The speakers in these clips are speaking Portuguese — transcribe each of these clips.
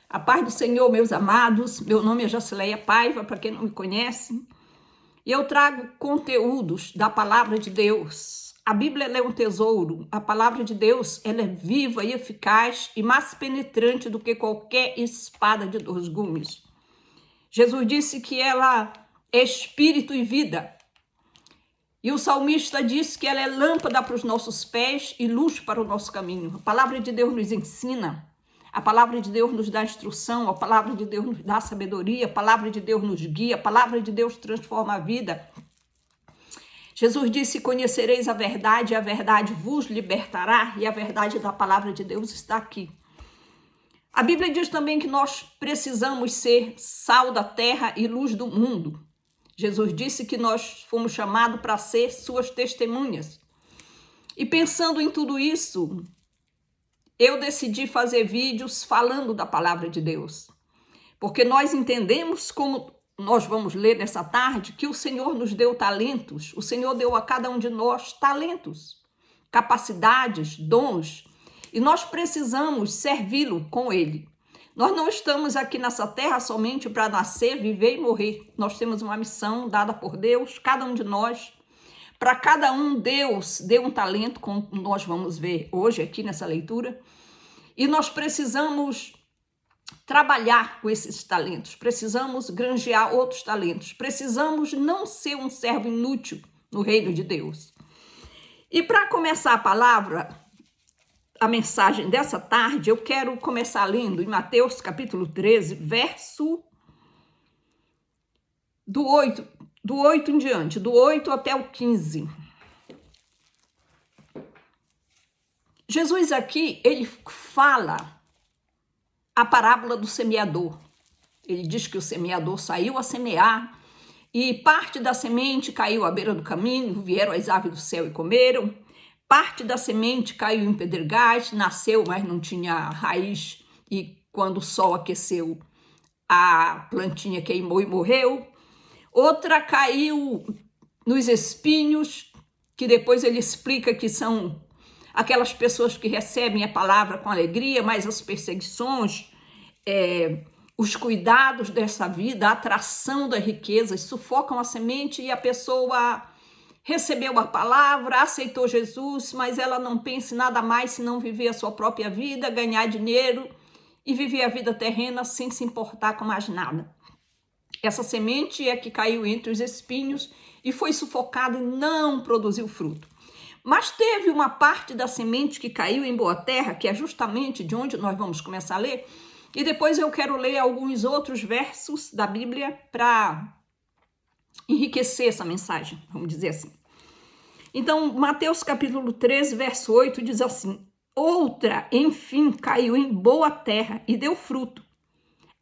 A paz do Senhor, meus amados. Meu nome é Jacileia Paiva, para quem não me conhece. E eu trago conteúdos da palavra de Deus. A Bíblia é um tesouro. A palavra de Deus ela é viva e eficaz e mais penetrante do que qualquer espada de 2 gumes. Jesus disse que ela é espírito e vida. E o salmista disse que ela é lâmpada para os nossos pés e luz para o nosso caminho. A palavra de Deus nos ensina. A palavra de Deus nos dá instrução, a palavra de Deus nos dá sabedoria, a palavra de Deus nos guia, a palavra de Deus transforma a vida. Jesus disse: conhecereis a verdade e a verdade vos libertará, e a verdade da palavra de Deus está aqui. A Bíblia diz também que nós precisamos ser sal da terra e luz do mundo. Jesus disse que nós fomos chamados para ser suas testemunhas. E pensando em tudo isso, eu decidi fazer vídeos falando da palavra de Deus. Porque nós entendemos, como nós vamos ler nessa tarde, que o Senhor nos deu talentos. O Senhor deu a cada um de nós talentos, capacidades, dons. E nós precisamos servi-lo com ele. Nós não estamos aqui nessa terra somente para nascer, viver e morrer. Nós temos uma missão dada por Deus, cada um de nós. Para cada um, Deus deu um talento, como nós vamos ver hoje aqui nessa leitura. E nós precisamos trabalhar com esses talentos, precisamos granjear outros talentos, precisamos não ser um servo inútil no reino de Deus. E para começar a palavra, a mensagem dessa tarde, eu quero começar lendo em Mateus capítulo 13, verso do 8 em diante, do 8 até o 15. Jesus aqui, ele fala a parábola do semeador. Ele diz que o semeador saiu a semear e parte da semente caiu à beira do caminho, vieram as aves do céu e comeram. Parte da semente caiu em pedregais, nasceu, mas não tinha raiz, e quando o sol aqueceu, a plantinha queimou e morreu. Outra caiu nos espinhos, que depois ele explica que são aquelas pessoas que recebem a palavra com alegria, mas as perseguições, os cuidados dessa vida, a atração das riquezas sufocam a semente e a pessoa recebeu a palavra, aceitou Jesus, mas ela não pensa em nada mais senão viver a sua própria vida, ganhar dinheiro e viver a vida terrena sem se importar com mais nada. Essa semente é que caiu entre os espinhos e foi sufocada e não produziu fruto. Mas teve uma parte da semente que caiu em boa terra, que é justamente de onde nós vamos começar a ler, e depois eu quero ler alguns outros versos da Bíblia para enriquecer essa mensagem, vamos dizer assim. Então, Mateus capítulo 13, verso 8 diz assim: outra, enfim, caiu em boa terra e deu fruto,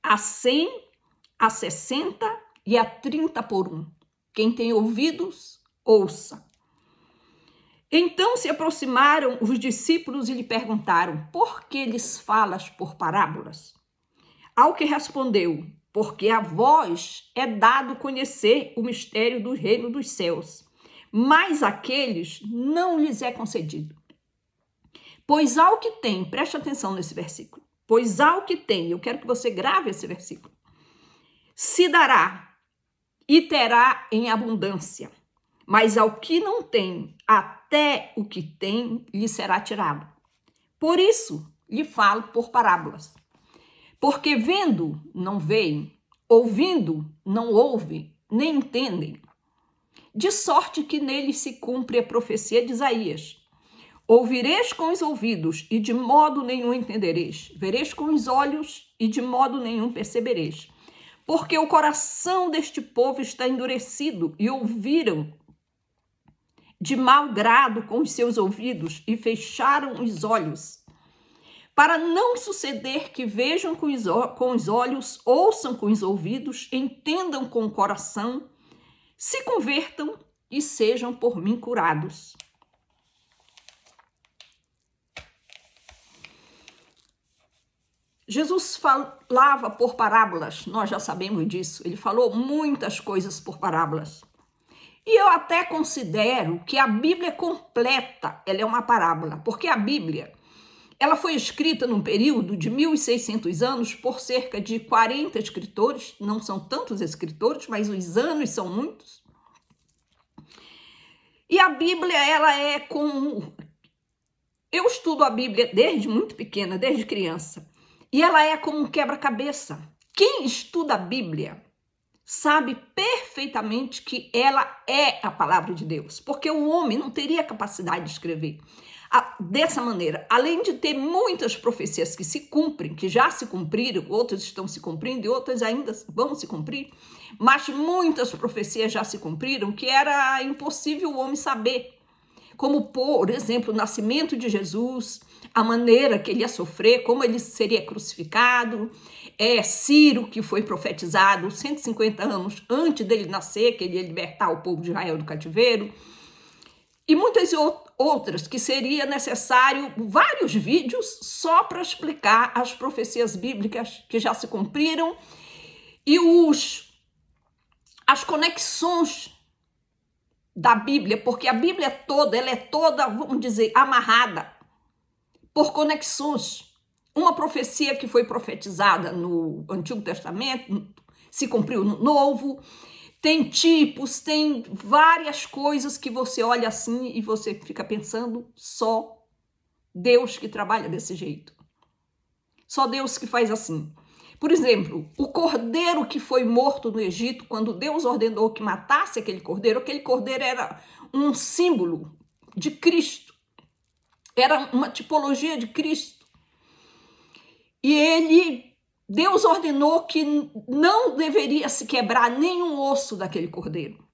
a 100, a 60 e a 30 por um. Quem tem ouvidos, ouça. Então se aproximaram os discípulos e lhe perguntaram: por que lhes falas por parábolas? Ao que respondeu: porque a vós é dado conhecer o mistério do reino dos céus, mas àqueles não lhes é concedido. Pois ao que tem, preste atenção nesse versículo, pois ao que tem, eu quero que você grave esse versículo, se dará e terá em abundância, mas ao que não tem, até o que tem lhe será tirado. Por isso lhe falo por parábolas. Porque vendo, não veem, ouvindo, não ouvem, nem entendem. De sorte que nele se cumpre a profecia de Isaías. Ouvireis com os ouvidos e de modo nenhum entendereis. Vereis com os olhos e de modo nenhum percebereis. Porque o coração deste povo está endurecido e ouviram de mau grado com os seus ouvidos e fecharam os olhos, para não suceder que vejam com os olhos, ouçam com os ouvidos, entendam com o coração, se convertam e sejam por mim curados. Jesus falava por parábolas, nós já sabemos disso, ele falou muitas coisas por parábolas. E eu até considero que a Bíblia completa, ela é uma parábola, porque a Bíblia, Ela foi escrita num período de 1.600 anos por cerca de 40 escritores, não são tantos escritores, mas os anos são muitos. E a Bíblia, ela é como... Eu estudo a Bíblia desde muito pequena, desde criança, e ela é como um quebra-cabeça. Quem estuda a Bíblia sabe perfeitamente que ela é a palavra de Deus, porque o homem não teria capacidade de escrever dessa maneira. Além de ter muitas profecias que se cumprem, que já se cumpriram, outras estão se cumprindo e outras ainda vão se cumprir, mas muitas profecias já se cumpriram que era impossível o homem saber. Como, por exemplo, o nascimento de Jesus, a maneira que ele ia sofrer, como ele seria crucificado, Ciro, que foi profetizado 150 anos antes dele nascer, que ele ia libertar o povo de Israel do cativeiro, e muitas outras que seria necessário vários vídeos só para explicar as profecias bíblicas que já se cumpriram e as conexões da Bíblia, porque a Bíblia toda, ela é toda, vamos dizer, amarrada por conexões. Uma profecia que foi profetizada no Antigo Testamento se cumpriu no Novo. Tem tipos, tem várias coisas que você olha assim e você fica pensando, só Deus que trabalha desse jeito. Só Deus que faz assim. Por exemplo, o cordeiro que foi morto no Egito, quando Deus ordenou que matasse aquele cordeiro era um símbolo de Cristo. Era uma tipologia de Cristo. E Deus ordenou que não deveria se quebrar nenhum osso daquele cordeiro.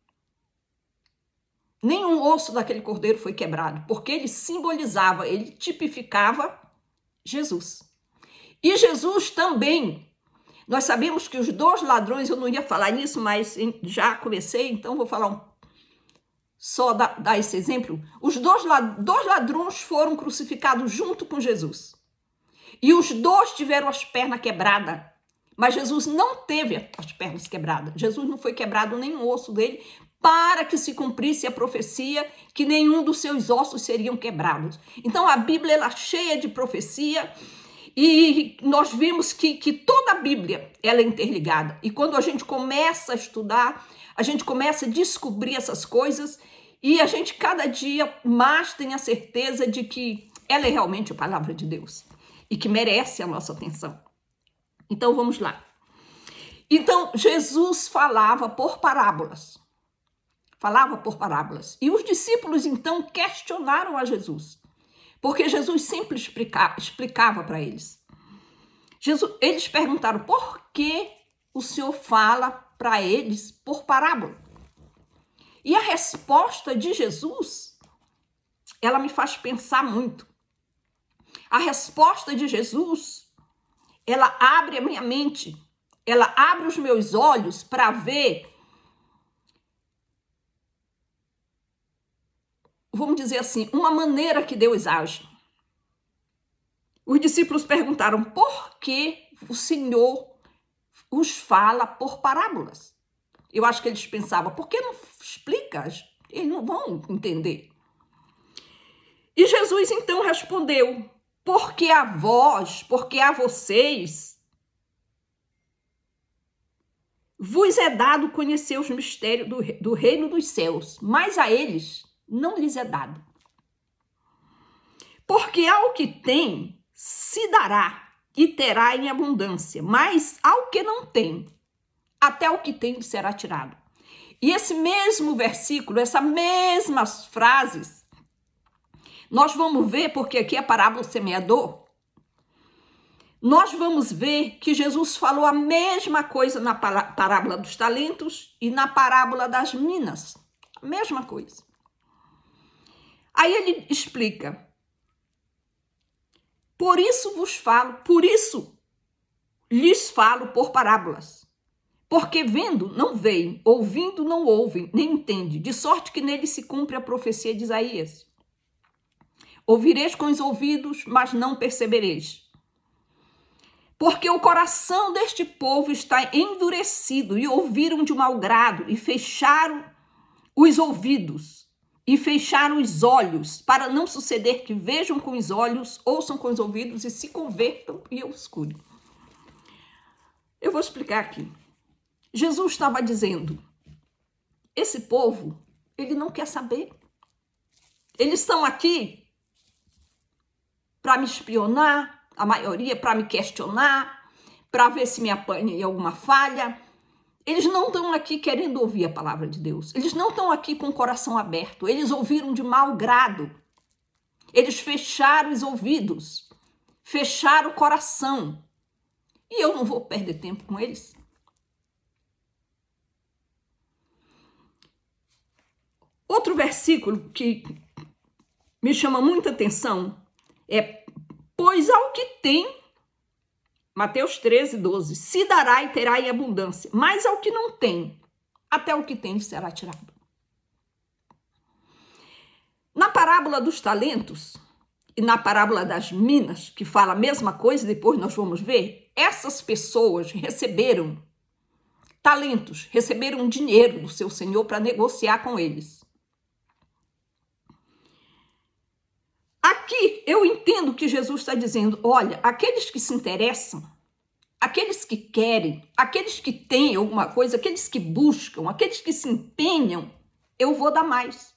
Nenhum osso daquele cordeiro foi quebrado, porque ele simbolizava, ele tipificava Jesus. E Jesus também. Nós sabemos que os dois ladrões, eu não ia falar nisso, mas já comecei, então vou falar só dar esse exemplo. Os dois ladrões foram crucificados junto com Jesus. E os dois tiveram as pernas quebradas. Mas Jesus não teve as pernas quebradas. Jesus não foi quebrado nenhum osso dele para que se cumprisse a profecia que nenhum dos seus ossos seriam quebrados. Então a Bíblia ela é cheia de profecia. E nós vimos que toda a Bíblia ela é interligada. E quando a gente começa a estudar, a gente começa a descobrir essas coisas e a gente cada dia mais tem a certeza de que ela é realmente a palavra de Deus e que merece a nossa atenção. Então vamos lá. Então Jesus falava por parábolas. Falava por parábolas. E os discípulos então questionaram a Jesus. Porque Jesus sempre explicava para eles. Eles perguntaram, por que o Senhor fala para eles por parábola? E a resposta de Jesus, ela me faz pensar muito. A resposta de Jesus, ela abre a minha mente, ela abre os meus olhos para ver, vamos dizer assim, uma maneira que Deus age. Os discípulos perguntaram, por que o Senhor os fala por parábolas? Eu acho que eles pensavam, por que não explica? Eles não vão entender. E Jesus então respondeu, porque a vós, porque a vocês, vos é dado conhecer os mistérios do reino dos céus, mas a eles não lhes é dado. Porque ao que tem, se dará e terá em abundância, mas ao que não tem, até o que tem lhe será tirado. E esse mesmo versículo, essas mesmas frases, nós vamos ver, porque aqui é a parábola do semeador, nós vamos ver que Jesus falou a mesma coisa na parábola dos talentos e na parábola das minas. A mesma coisa. Aí ele explica, por isso lhes falo por parábolas. Porque vendo, não veem, ouvindo, não ouvem, nem entendem, de sorte que nele se cumpre a profecia de Isaías. Ouvireis com os ouvidos, mas não percebereis. Porque o coração deste povo está endurecido, e ouviram de mau grado, e fecharam os ouvidos, e fecharam os olhos, para não suceder que vejam com os olhos, ouçam com os ouvidos e se convertam e eu os cure. Eu vou explicar aqui. Jesus estava dizendo, esse povo, ele não quer saber. Eles estão aqui para me espionar, a maioria para me questionar, para ver se me apanha em alguma falha. Eles não estão aqui querendo ouvir a palavra de Deus. Eles não estão aqui com o coração aberto. Eles ouviram de mau grado. Eles fecharam os ouvidos, fecharam o coração. E eu não vou perder tempo com eles. Outro versículo que me chama muita atenção é, pois ao que tem, Mateus 13, 12, se dará e terá em abundância, mas ao que não tem, até o que tem será tirado. Na parábola dos talentos e na parábola das minas, que fala a mesma coisa, depois nós vamos ver, essas pessoas receberam talentos, receberam dinheiro do seu senhor para negociar com eles. Aqui eu entendo que Jesus está dizendo, olha, aqueles que se interessam, aqueles que querem, aqueles que têm alguma coisa, aqueles que buscam, aqueles que se empenham, eu vou dar mais.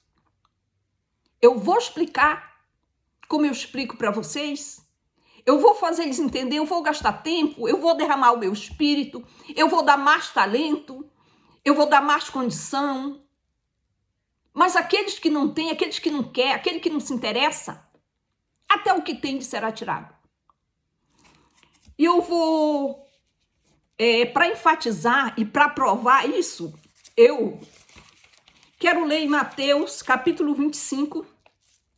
Eu vou explicar como eu explico para vocês. Eu vou fazer eles entender, eu vou gastar tempo, eu vou derramar o meu espírito, eu vou dar mais talento, eu vou dar mais condição. Mas aqueles que não têm, aqueles que não querem, aquele que não se interessa, até o que tem será tirado. E eu vou, para enfatizar e para provar isso, eu quero ler em Mateus capítulo 25,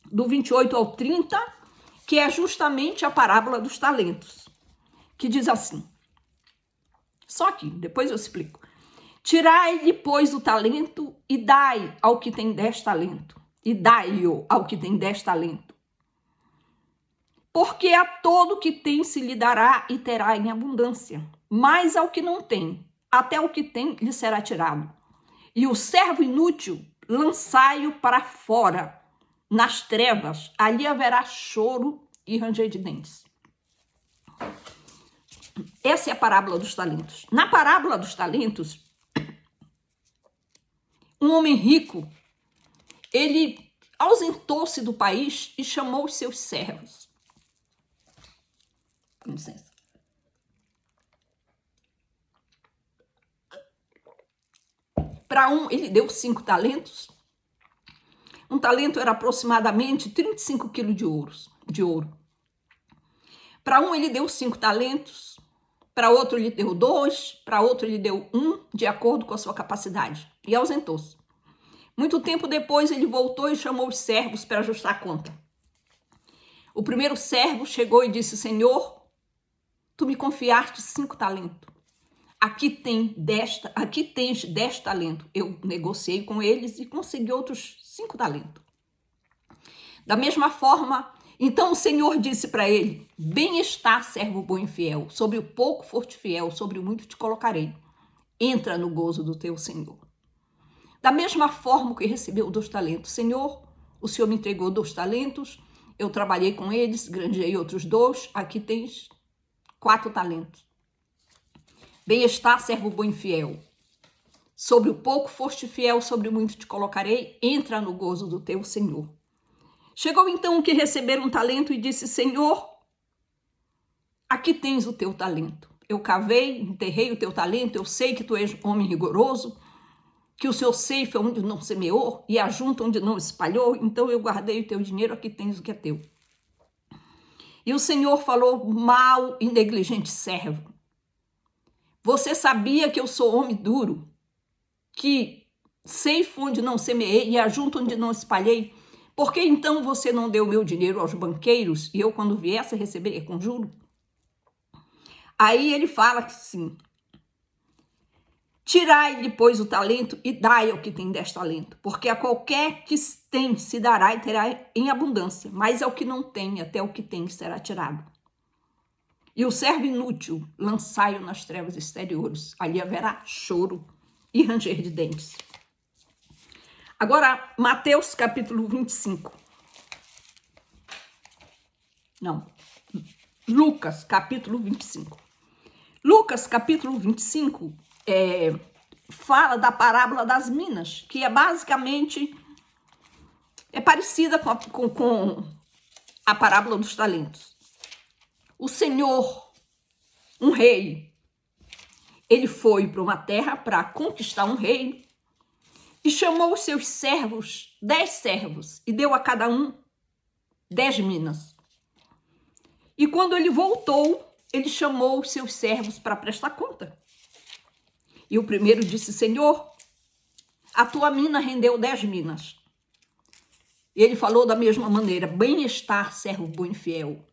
do 28 ao 30, que é justamente a parábola dos talentos, que diz assim, só que depois eu explico. Tirai-lhe, pois, o talento e dai ao que tem 10 talentos, e dai-o ao que tem 10 talentos. Porque a todo que tem se lhe dará e terá em abundância, mas ao que não tem, até o que tem lhe será tirado. E o servo inútil, lançai-o para fora, nas trevas, ali haverá choro e ranger de dentes. Essa é a parábola dos talentos. Na parábola dos talentos, um homem rico, ele ausentou-se do país e chamou os seus servos. Com licença. Para um, ele deu 5 talentos. Um talento era aproximadamente 35 quilos de ouro. Para um, ele deu 5 talentos. Para outro, ele deu 2. Para outro, ele deu 1, de acordo com a sua capacidade. E ausentou-se. Muito tempo depois, ele voltou e chamou os servos para ajustar a conta. O primeiro servo chegou e disse, Senhor, tu me confiaste 5 talentos. Aqui tens 10 talentos. Eu negociei com eles e consegui outros 5 talentos. Da mesma forma, então o Senhor disse para ele, bem está, servo bom e fiel, sobre o pouco foste fiel, sobre o muito te colocarei. Entra no gozo do teu Senhor. Da mesma forma que recebeu 2 talentos, Senhor, o Senhor me entregou 2 talentos, eu trabalhei com eles, granjeei outros 2, aqui tens 4 talentos. Bem está, servo bom e fiel. Sobre o pouco foste fiel, sobre o muito te colocarei, entra no gozo do teu Senhor. Chegou então o que receberam um talento e disse, Senhor, aqui tens o teu talento. Eu cavei, enterrei o teu talento, eu sei que tu és homem rigoroso, que o seu ceifa é onde não semeou e ajunta onde não espalhou, então eu guardei o teu dinheiro, aqui tens o que é teu. E o Senhor falou, mau e negligente servo. Você sabia que eu sou homem duro, que ceifo onde não semeei e ajunto onde não espalhei? Por que então você não deu meu dinheiro aos banqueiros e eu, quando viesse, receberia com juro? Aí ele fala assim, tirai-lhe, pois, o talento e dai ao que tem 10 talentos, porque a qualquer que tem se dará e terá em abundância, mas ao que não tem, até o que tem será tirado. E o servo inútil, lançai-o nas trevas exteriores, ali haverá choro e ranger de dentes. Agora, Mateus capítulo 25. Não, Lucas capítulo 25. Lucas capítulo 25 fala da parábola das minas, que é basicamente parecida com a parábola dos talentos. O Senhor, um rei, ele foi para uma terra para conquistar um reino e chamou os seus servos, 10 servos, e deu a cada um 10 minas. E quando ele voltou, ele chamou os seus servos para prestar conta. E o primeiro disse: Senhor, a tua mina rendeu 10 minas. E ele falou da mesma maneira: bem-estar, servo bom e fiel.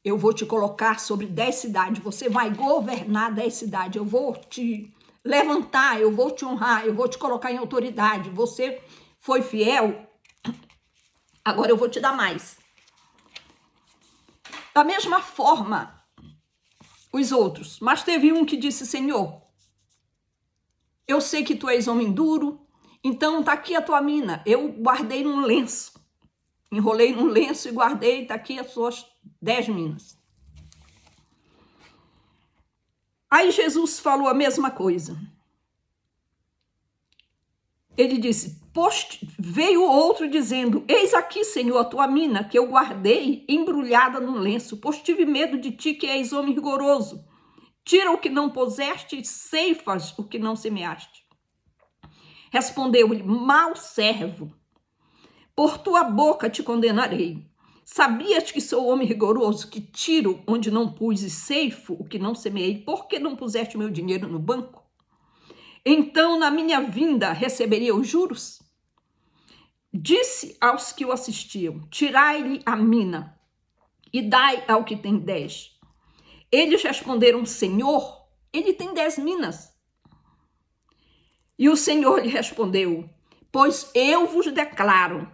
Eu vou te colocar sobre 10 cidades, você vai governar 10 cidades, eu vou te levantar, eu vou te honrar, eu vou te colocar em autoridade. Você foi fiel, agora eu vou te dar mais. Da mesma forma, os outros. Mas teve um que disse: Senhor, eu sei que tu és homem duro, então tá aqui a tua mina. Eu guardei num lenço, enrolei num lenço e guardei, tá aqui as suas 10 minas. Aí Jesus falou a mesma coisa. Ele disse: veio outro dizendo: eis aqui, Senhor, a tua mina, que eu guardei embrulhada num lenço, pois tive medo de ti, que és homem rigoroso. Tira o que não puseste e ceifas o que não semeaste. Respondeu-lhe: mau servo, por tua boca te condenarei. Sabias que sou homem rigoroso, que tiro onde não pus e ceifo o que não semeei? Por que não puseste meu dinheiro no banco? Então, na minha vinda, receberia os juros? Disse aos que o assistiam: tirai-lhe a mina e dai ao que tem 10. Eles responderam: Senhor, ele tem 10 minas. E o Senhor lhe respondeu: pois eu vos declaro,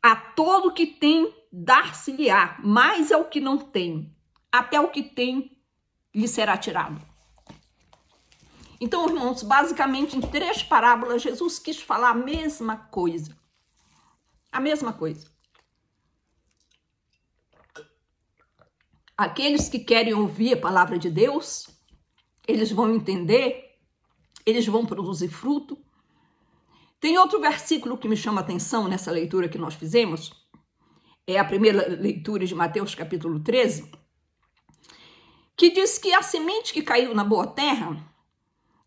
a todo que tem, dar-se-lhe-á, mais ao que não tem, até o que tem lhe será tirado. Então, irmãos, basicamente em 3 parábolas, Jesus quis falar a mesma coisa. A mesma coisa. Aqueles que querem ouvir a palavra de Deus, eles vão entender, eles vão produzir fruto. Tem outro versículo que me chama a atenção nessa leitura que nós fizemos, é a primeira leitura de Mateus capítulo 13, que diz que a semente que caiu na boa terra,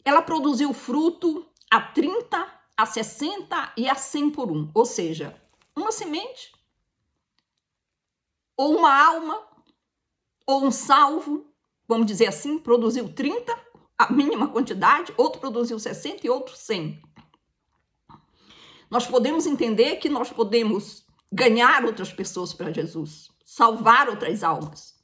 ela produziu fruto a 30, a 60 e a 100 por um. Ou seja, uma semente, ou uma alma, ou um salvo, vamos dizer assim, produziu 30, a mínima quantidade, outro produziu 60 e outro 100. Nós podemos entender que nós podemos ganhar outras pessoas para Jesus, salvar outras almas.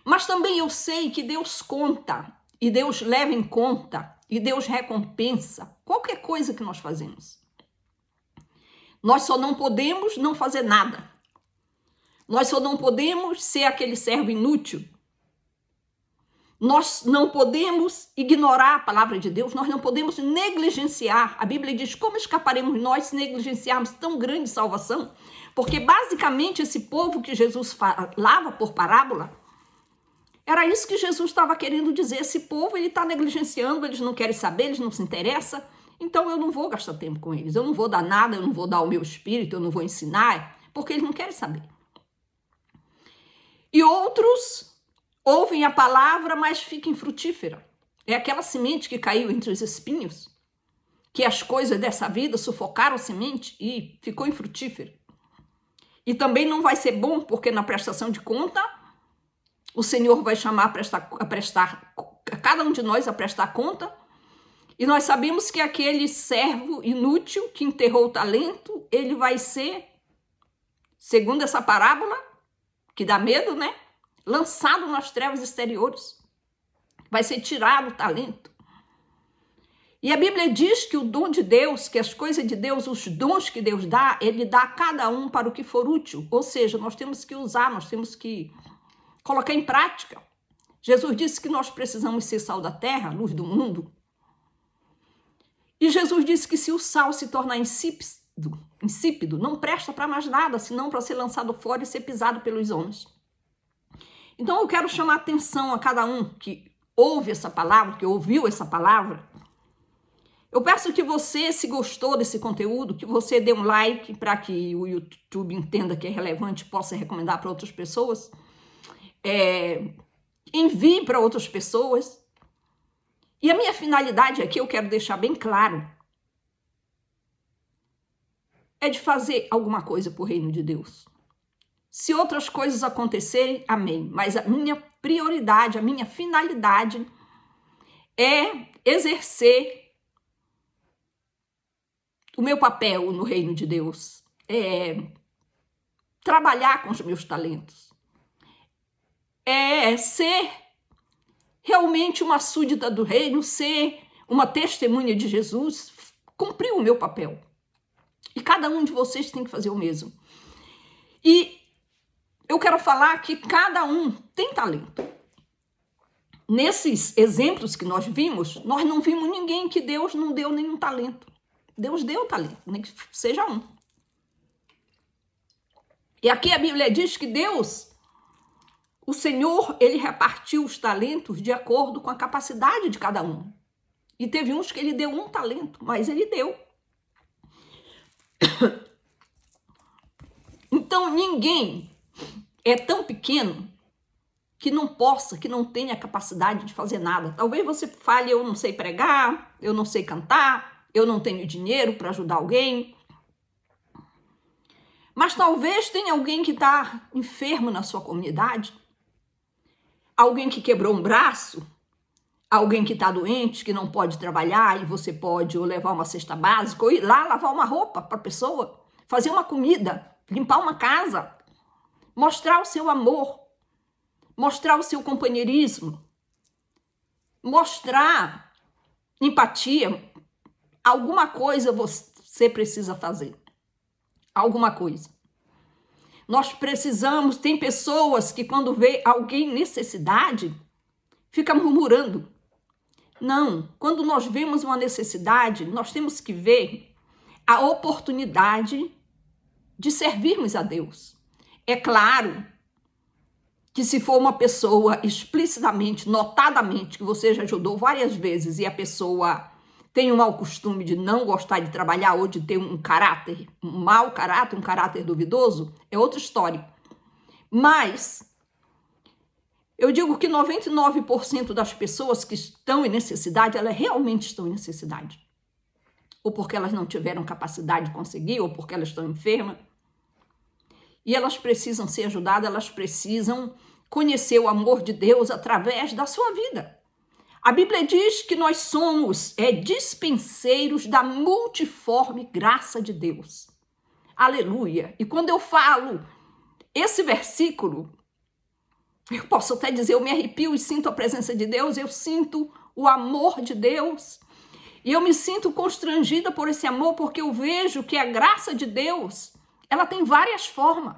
Mas também eu sei que Deus conta, e Deus leva em conta, e Deus recompensa qualquer coisa que nós fazemos. Nós só não podemos não fazer nada. Nós só não podemos ser aquele servo inútil. Nós não podemos ignorar a palavra de Deus, nós não podemos negligenciar. A Bíblia diz: como escaparemos nós se negligenciarmos tão grande salvação? Porque basicamente esse povo que Jesus falava por parábola, era isso que Jesus estava querendo dizer. Esse povo, ele está negligenciando, eles não querem saber, eles não se interessam, então eu não vou gastar tempo com eles, eu não vou dar nada, eu não vou dar o meu espírito, eu não vou ensinar, porque eles não querem saber. E outros ouvem a palavra, mas ficam infrutífera. É aquela semente que caiu entre os espinhos, que as coisas dessa vida sufocaram a semente e ficou infrutífera. E também não vai ser bom, porque na prestação de conta, o Senhor vai chamar a cada um de nós a prestar conta. E nós sabemos que aquele servo inútil que enterrou o talento, ele vai ser, segundo essa parábola, que dá medo, né? Lançado nas trevas exteriores. Vai ser tirado o talento. E a Bíblia diz que o dom de Deus, que as coisas de Deus, os dons que Deus dá, ele dá a cada um para o que for útil. Ou seja, nós temos que usar, nós temos que colocar em prática. Jesus disse que nós precisamos ser sal da terra, luz do mundo. E Jesus disse que se o sal se tornar insípido, insípido, não presta para mais nada, senão para ser lançado fora e ser pisado pelos homens. Então eu quero chamar a atenção a cada um que ouve essa palavra, que ouviu essa palavra. Eu peço que você, se gostou desse conteúdo, que você dê um like para que o YouTube entenda que é relevante e possa recomendar para outras pessoas. Envie para outras pessoas. E a minha finalidade aqui, eu quero deixar bem claro, é de fazer alguma coisa para o reino de Deus. Se outras coisas acontecerem, amém. Mas a minha prioridade, a minha finalidade é exercer o meu papel no reino de Deus, trabalhar com os meus talentos, ser realmente uma súdita do reino, ser uma testemunha de Jesus, cumprir o meu papel. E cada um de vocês tem que fazer o mesmo. E eu quero falar que cada um tem talento. Nesses exemplos que nós vimos, nós não vimos ninguém que Deus não deu nenhum talento. Deus deu talento, nem que seja um. E aqui a Bíblia diz que Deus, o Senhor, ele repartiu os talentos de acordo com a capacidade de cada um. E teve uns que ele deu um talento, mas ele deu. Então ninguém é tão pequeno que não possa, que não tenha capacidade de fazer nada. Talvez você fale, eu não sei pregar, eu não sei cantar, eu não tenho dinheiro para ajudar alguém. Mas talvez tenha alguém que está enfermo na sua comunidade, alguém que quebrou um braço, alguém que está doente, que não pode trabalhar, e você pode ou levar uma cesta básica, ou ir lá lavar uma roupa para a pessoa, fazer uma comida, limpar uma casa, mostrar o seu amor, mostrar o seu companheirismo, mostrar empatia. Alguma coisa você precisa fazer. Alguma coisa. Nós precisamos, tem pessoas que quando vê alguém em necessidade, fica murmurando. Não, quando nós vemos uma necessidade, nós temos que ver a oportunidade de servirmos a Deus. É claro que se for uma pessoa explicitamente, notadamente, que você já ajudou várias vezes e a pessoa tem um mau costume de não gostar de trabalhar ou de ter um caráter, um mau caráter, um caráter duvidoso, é outra história. Mas eu digo que 99% das pessoas que estão em necessidade, elas realmente estão em necessidade. Ou porque elas não tiveram capacidade de conseguir, ou porque elas estão enfermas. E elas precisam ser ajudadas, elas precisam conhecer o amor de Deus através da sua vida. A Bíblia diz que nós somos dispenseiros da multiforme graça de Deus. Aleluia! E quando eu falo esse versículo, eu posso até dizer, eu me arrepio e sinto a presença de Deus, eu sinto o amor de Deus. E eu me sinto constrangida por esse amor, porque eu vejo que a graça de Deus, ela tem várias formas.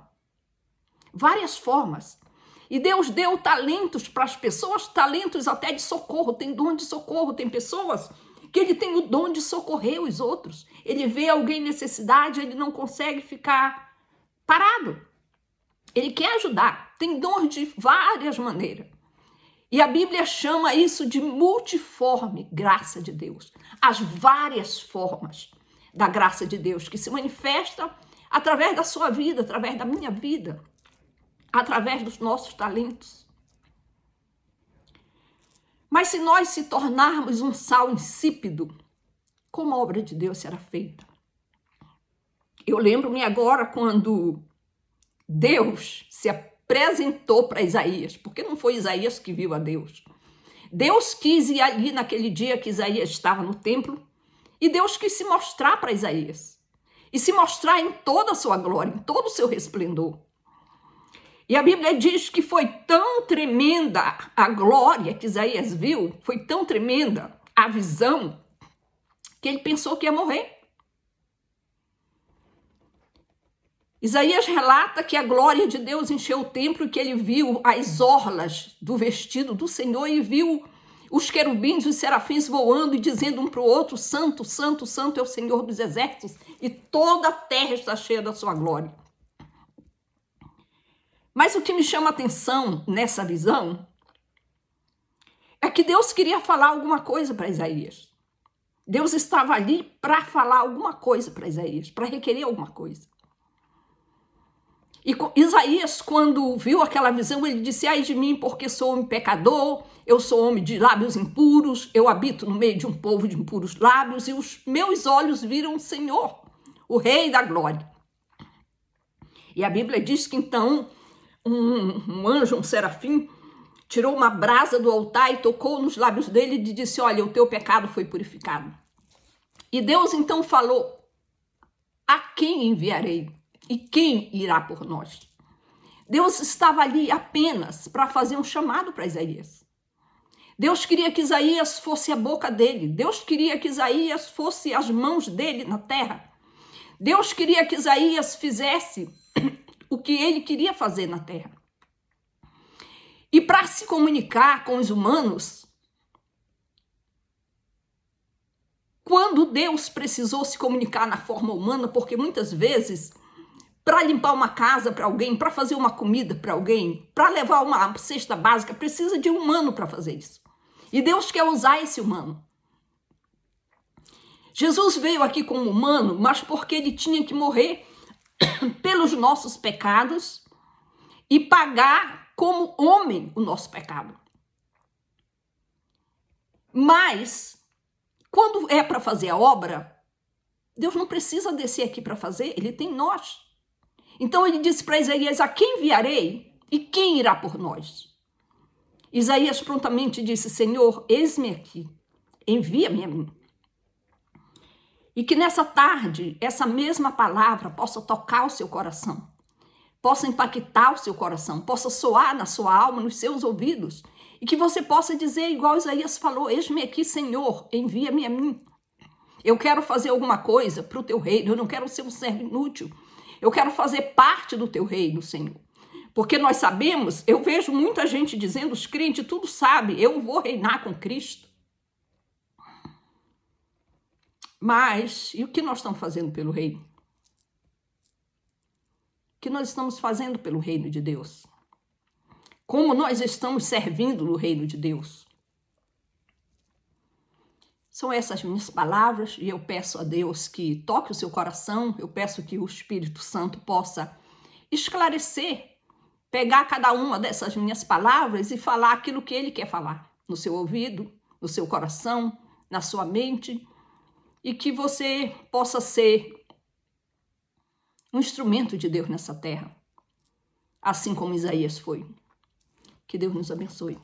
Várias formas. E Deus deu talentos para as pessoas, talentos até de socorro, tem dom de socorro, tem pessoas que ele tem o dom de socorrer os outros. Ele vê alguém em necessidade, ele não consegue ficar parado. Ele quer ajudar, tem dons de várias maneiras. E a Bíblia chama isso de multiforme graça de Deus. As várias formas da graça de Deus que se manifesta através da sua vida, através da minha vida, através dos nossos talentos. Mas se nós se tornarmos um sal insípido, como a obra de Deus será feita? Eu lembro-me agora quando Deus se apresentou para Isaías, porque não foi Isaías que viu a Deus. Deus quis ir ali naquele dia que Isaías estava no templo, e Deus quis se mostrar para Isaías, e se mostrar em toda a sua glória, em todo o seu resplendor. E a Bíblia diz que foi tão tremenda a glória que Isaías viu, foi tão tremenda a visão, que ele pensou que ia morrer. Isaías relata que a glória de Deus encheu o templo e que ele viu as orlas do vestido do Senhor e viu os querubins e os serafins voando e dizendo um para o outro: Santo, Santo, Santo é o Senhor dos exércitos, e toda a terra está cheia da sua glória. Mas o que me chama a atenção nessa visão é que Deus queria falar alguma coisa para Isaías. Deus estava ali para falar alguma coisa para Isaías, para requerer alguma coisa. E Isaías, quando viu aquela visão, ele disse: ai de mim, porque sou homem pecador, eu sou homem de lábios impuros, eu habito no meio de um povo de impuros lábios, e os meus olhos viram o Senhor, o Rei da glória. E a Bíblia diz que então um anjo, um serafim, tirou uma brasa do altar e tocou nos lábios dele e disse: olha, o teu pecado foi purificado. E Deus então falou: a quem enviarei? E quem irá por nós? Deus estava ali apenas para fazer um chamado para Isaías. Deus queria que Isaías fosse a boca dele. Deus queria que Isaías fosse as mãos dele na terra. Deus queria que Isaías fizesse o que ele queria fazer na terra. E para se comunicar com os humanos, quando Deus precisou se comunicar na forma humana, porque muitas vezes, para limpar uma casa para alguém, para fazer uma comida para alguém, para levar uma cesta básica, precisa de um humano para fazer isso. E Deus quer usar esse humano. Jesus veio aqui como humano, mas porque ele tinha que morrer pelos nossos pecados e pagar como homem o nosso pecado. Mas, quando é para fazer a obra, Deus não precisa descer aqui para fazer, ele tem nós. Então ele disse para Isaías: a quem enviarei e quem irá por nós? Isaías prontamente disse: Senhor, eis-me aqui, envia-me a mim. E que nessa tarde, essa mesma palavra possa tocar o seu coração, possa impactar o seu coração, possa soar na sua alma, nos seus ouvidos, e que você possa dizer igual Isaías falou: eis-me aqui, Senhor, envia-me a mim. Eu quero fazer alguma coisa para o teu reino, eu não quero ser um servo inútil. Eu quero fazer parte do teu reino, Senhor. Porque nós sabemos, eu vejo muita gente dizendo, os crentes tudo sabe, eu vou reinar com Cristo. Mas, e o que nós estamos fazendo pelo reino? O que nós estamos fazendo pelo reino de Deus? Como nós estamos servindo no reino de Deus? São essas minhas palavras e eu peço a Deus que toque o seu coração, eu peço que o Espírito Santo possa esclarecer, pegar cada uma dessas minhas palavras e falar aquilo que Ele quer falar no seu ouvido, no seu coração, na sua mente, e que você possa ser um instrumento de Deus nessa terra, assim como Isaías foi. Que Deus nos abençoe.